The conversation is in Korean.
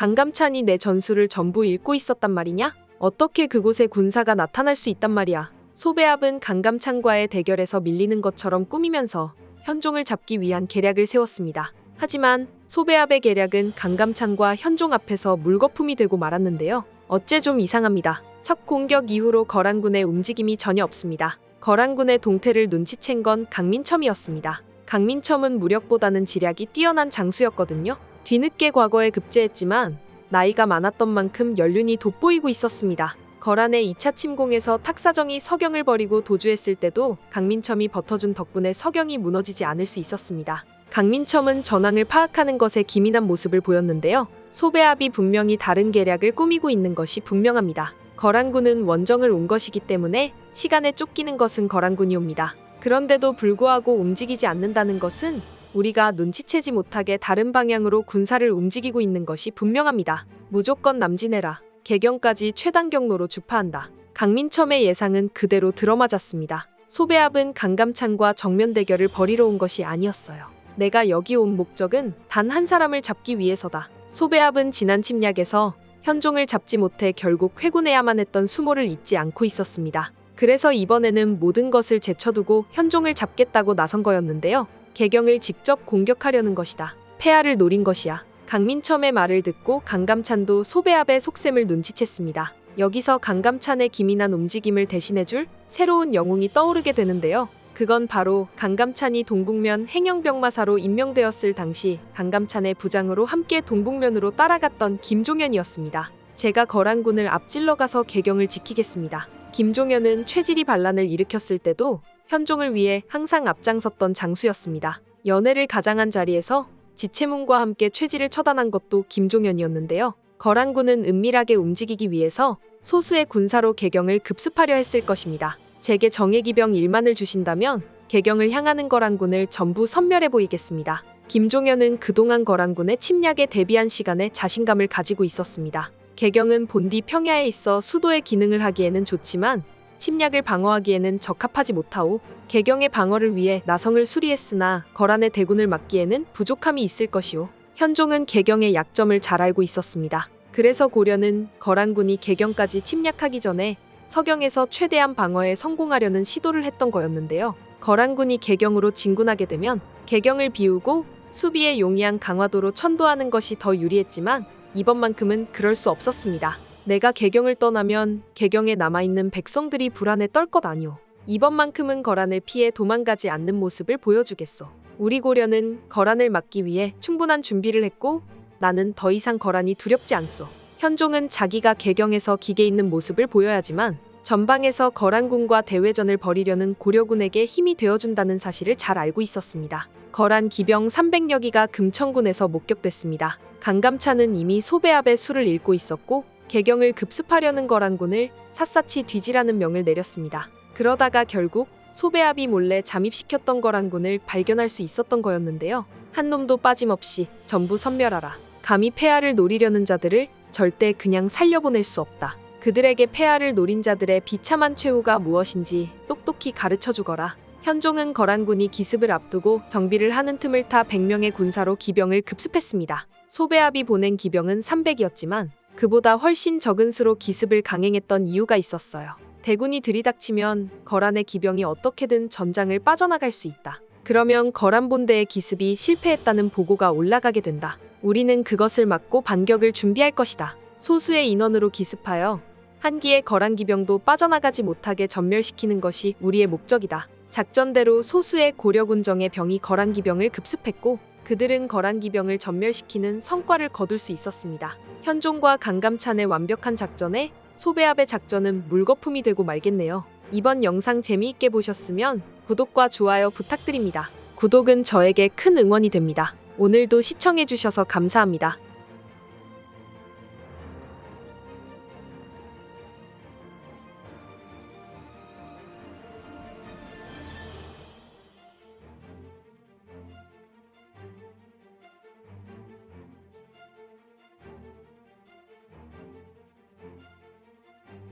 강감찬이 내 전술을 전부 읽고 있었단 말이냐? 어떻게 그곳에 군사가 나타날 수 있단 말이야. 소배압은 강감찬과의 대결에서 밀리는 것처럼 꾸미면서 현종을 잡기 위한 계략을 세웠습니다. 하지만 소배압의 계략은 강감찬과 현종 앞에서 물거품이 되고 말았는데요. 어째 좀 이상합니다. 첫 공격 이후로 거란군의 움직임이 전혀 없습니다. 거란군의 동태를 눈치챈 건 강민첨이었습니다. 강민첨은 무력보다는 지략이 뛰어난 장수였거든요. 뒤늦게 과거에 급제했지만 나이가 많았던 만큼 연륜이 돋보이고 있었습니다. 거란의 2차 침공에서 탁사정이 서경을 버리고 도주했을 때도 강민첨이 버텨준 덕분에 서경이 무너지지 않을 수 있었습니다. 강민첨은 전황을 파악하는 것에 기민한 모습을 보였는데요. 소배압이 분명히 다른 계략을 꾸미고 있는 것이 분명합니다. 거란군은 원정을 온 것이기 때문에 시간에 쫓기는 것은 거란군이옵니다. 그런데도 불구하고 움직이지 않는다는 것은 우리가 눈치채지 못하게 다른 방향으로 군사를 움직이고 있는 것이 분명합니다. 무조건 남진해라. 개경까지 최단 경로로 주파한다. 강민첨의 예상은 그대로 들어맞았습니다. 소배압은 강감찬과 정면 대결을 벌이러 온 것이 아니었어요. 내가 여기 온 목적은 단 한 사람을 잡기 위해서다. 소배압은 지난 침략에서 현종을 잡지 못해 결국 회군해야만 했던 수모를 잊지 않고 있었습니다. 그래서 이번에는 모든 것을 제쳐두고 현종을 잡겠다고 나선 거였는데요. 개경을 직접 공격하려는 것이다. 폐하를 노린 것이야. 강민첨의 말을 듣고 강감찬도 소배압의 속셈을 눈치챘습니다. 여기서 강감찬의 기민한 움직임을 대신해줄 새로운 영웅이 떠오르게 되는데요. 그건 바로 강감찬이 동북면 행영병마사로 임명되었을 당시 강감찬의 부장으로 함께 동북면으로 따라갔던 김종현이었습니다. 제가 거란군을 앞질러 가서 개경을 지키겠습니다. 김종현은 최지리 반란을 일으켰을 때도 현종을 위해 항상 앞장섰던 장수였습니다. 연애를 가장한 자리에서 지체문과 함께 최지를 처단한 것도 김종현이었는데요. 거란군은 은밀하게 움직이기 위해서 소수의 군사로 개경을 급습하려 했을 것입니다. 제게 정예기병 1만을 주신다면 개경을 향하는 거란군을 전부 섬멸해 보이겠습니다. 김종현은 그동안 거란군의 침략에 대비한 시간에 자신감을 가지고 있었습니다. 개경은 본디 평야에 있어 수도의 기능을 하기에는 좋지만 침략을 방어하기에는 적합하지 못하오. 개경의 방어를 위해 나성을 수리했으나 거란의 대군을 막기에는 부족함이 있을 것이오. 현종은 개경의 약점을 잘 알고 있었습니다. 그래서 고려는 거란군이 개경까지 침략하기 전에 서경에서 최대한 방어에 성공하려는 시도를 했던 거였는데요. 거란군이 개경으로 진군하게 되면 개경을 비우고 수비에 용이한 강화도로 천도하는 것이 더 유리했지만 이번만큼은 그럴 수 없었습니다. 내가 개경을 떠나면 개경에 남아있는 백성들이 불안에 떨 것 아니오. 이번만큼은 거란을 피해 도망가지 않는 모습을 보여주겠소. 우리 고려는 거란을 막기 위해 충분한 준비를 했고 나는 더 이상 거란이 두렵지 않소. 현종은 자기가 개경에서 기계 있는 모습을 보여야지만 전방에서 거란군과 대회전을 벌이려는 고려군에게 힘이 되어준다는 사실을 잘 알고 있었습니다. 거란 기병 300여 기가 금천군에서 목격됐습니다. 강감찬은 이미 소배압의 수를 읽고 있었고 개경을 급습하려는 거란군을 샅샅이 뒤지라는 명을 내렸습니다. 그러다가 결국 소배압이 몰래 잠입시켰던 거란군을 발견할 수 있었던 거였는데요. 한 놈도 빠짐없이 전부 섬멸하라. 감히 폐하를 노리려는 자들을 절대 그냥 살려보낼 수 없다. 그들에게 폐하를 노린 자들의 비참한 최후가 무엇인지 똑똑히 가르쳐 주거라. 현종은 거란군이 기습을 앞두고 정비를 하는 틈을 타 100명의 군사로 기병을 급습했습니다. 소배압이 보낸 기병은 300이었지만 그보다 훨씬 적은 수로 기습을 강행했던 이유가 있었어요. 대군이 들이닥치면 거란의 기병이 어떻게든 전장을 빠져나갈 수 있다. 그러면 거란 본대의 기습이 실패했다는 보고가 올라가게 된다. 우리는 그것을 막고 반격을 준비할 것이다. 소수의 인원으로 기습하여 한기의 거란 기병도 빠져나가지 못하게 전멸시키는 것이 우리의 목적이다. 작전대로 소수의 고려군정의 병이 거란 기병을 급습했고 그들은 거란 기병을 전멸시키는 성과를 거둘 수 있었습니다. 현종과 강감찬의 완벽한 작전에 소배압의 작전은 물거품이 되고 말겠네요. 이번 영상 재미있게 보셨으면 구독과 좋아요 부탁드립니다. 구독은 저에게 큰 응원이 됩니다. 오늘도 시청해주셔서 감사합니다.